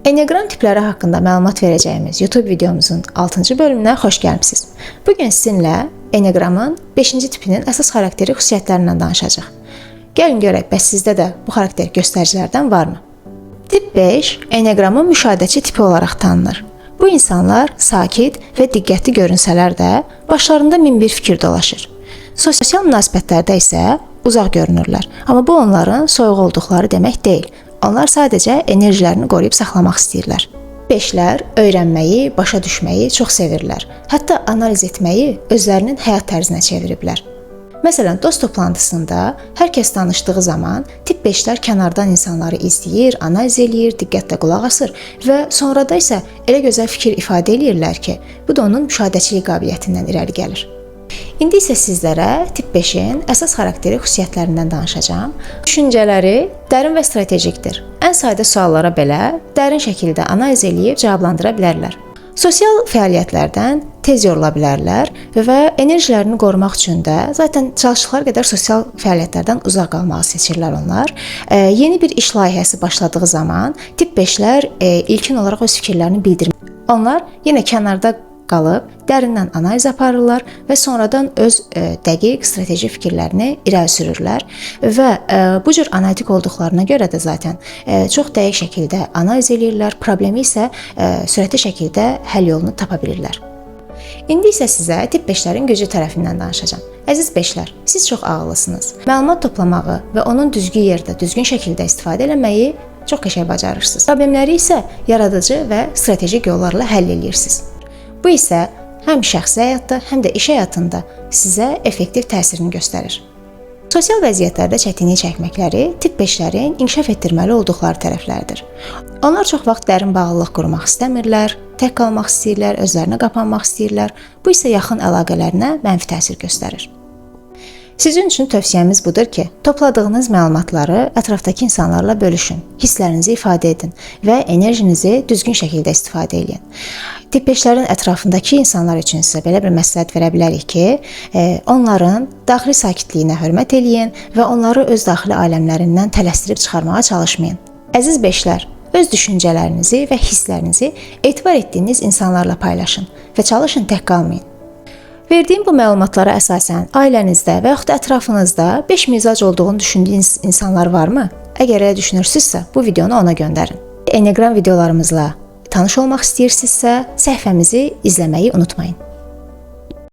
Enneagram tipləri haqqında məlumat verəcəyimiz YouTube videomuzun 6-cı bölümünə xoş gəlmisiniz. Bu gün sizinlə Enneagramın 5-ci tipinin əsas xarakteri xüsusiyyətlərindən danışacağıq. Gəlin görək, bəs sizdə də bu xarakter göstəricilərdən varmı? Tip 5 Enneagramın müşahidəçi tipi olaraq tanınır. Bu insanlar sakit və diqqətli görünsələr də başlarında min bir fikir dolaşır. Sosial münasibətlərdə isə uzaq görünürlər, amma bu onların soyuq olduqları demək deyil. Onlar sadəcə enerjilərini qoruyub saxlamaq istəyirlər. 5-lər öyrənməyi, başa düşməyi çox sevirlər. Hətta analiz etməyi özlərinin həyat tərzinə çeviriblər. Məsələn, dost toplantısında hər kəs danışdığı zaman tip 5-lər kənardan insanları izləyir, analiz eləyir, diqqətlə qulaq asır və sonrada isə elə gözəl fikir ifadə eləyirlər ki, bu da onun müşahidəçilik qabiliyyətindən irəli gəlir. İndi isə sizlərə tip 5-in əsas xarakteri xüsusiyyətlərindən danışacağam. Düşüncələri dərin və strategikdir. Ən sadə suallara belə dərin şəkildə analiz eləyib cavablandıra bilərlər. Sosial fəaliyyətlərdən tez yorula bilərlər və enerjilərini qorumaq üçün də zaten çalışdıqları qədər sosial fəaliyyətlərdən uzaq qalmağı seçirlər onlar. Yeni bir iş layihəsi başladığı zaman tip 5-lər ilkin olaraq öz fikirlərini bildirmir. Onlar yenə kənarda qalıb dərindən analiz aparırlar və sonradan öz dəqiq strateji fikirlərini irəli sürürlər və bu cür analitik olduqlarına görə də zaten çox dəqiq şəkildə analiz edirlər, problemi isə sürətli şəkildə həll yolunu tapa bilirlər. İndi isə sizə tip 5-lərin gücü tərəfindən danışacağam. Əziz 5-lər, siz çox ağıllısınız. Məlumat toplamağı və onun düzgün yerdə, düzgün şəkildə istifadə etməyi çox qəşəng bacarırsınız. Problemləri isə yaradıcı və strateji yollarla həll edirsiniz. Bu isə həm şəxsi həyatda, həm də iş həyatında sizə effektiv təsirini göstərir. Sosial vəziyyətlərdə çətinlik çəkməkləri tip 5-lərin inkişaf etdirməli olduqları tərəflərdir. Onlar çox vaxt dərin bağlılıq qurmaq istəmirlər, tək qalmaq istəyirlər, özlərinə qapanmaq istəyirlər. Bu isə yaxın əlaqələrinə mənfi təsir göstərir. Sizin üçün tövsiyəmiz budur ki, topladığınız məlumatları ətrafdakı insanlarla bölüşün, hisslərinizi ifadə edin və enerjinizi düzgün şəkildə istifadə edin. Tip 5-lərin ətrafındakı insanlar üçün sizə belə bir məsləhət verə bilərik ki, onların daxili sakitliyinə hörmət eləyin və onları öz daxili aləmlərindən tələsdirib çıxarmağa çalışmayın. Əziz 5-lər, öz düşüncələrinizi və hisslərinizi etibar etdiyiniz insanlarla paylaşın və çalışın tək qalmayın. Verdiyim bu məlumatlara əsasən ailənizdə və yaxud da ətrafınızda 5 mizac olduğunu düşündüyünüz insanlar varmı? Əgər elə düşünürsünüzsə, bu videonu ona göndərin. Enneagram videolarımızla tanış olmaq istəyirsinizsə, səhifəmizi izləməyi unutmayın.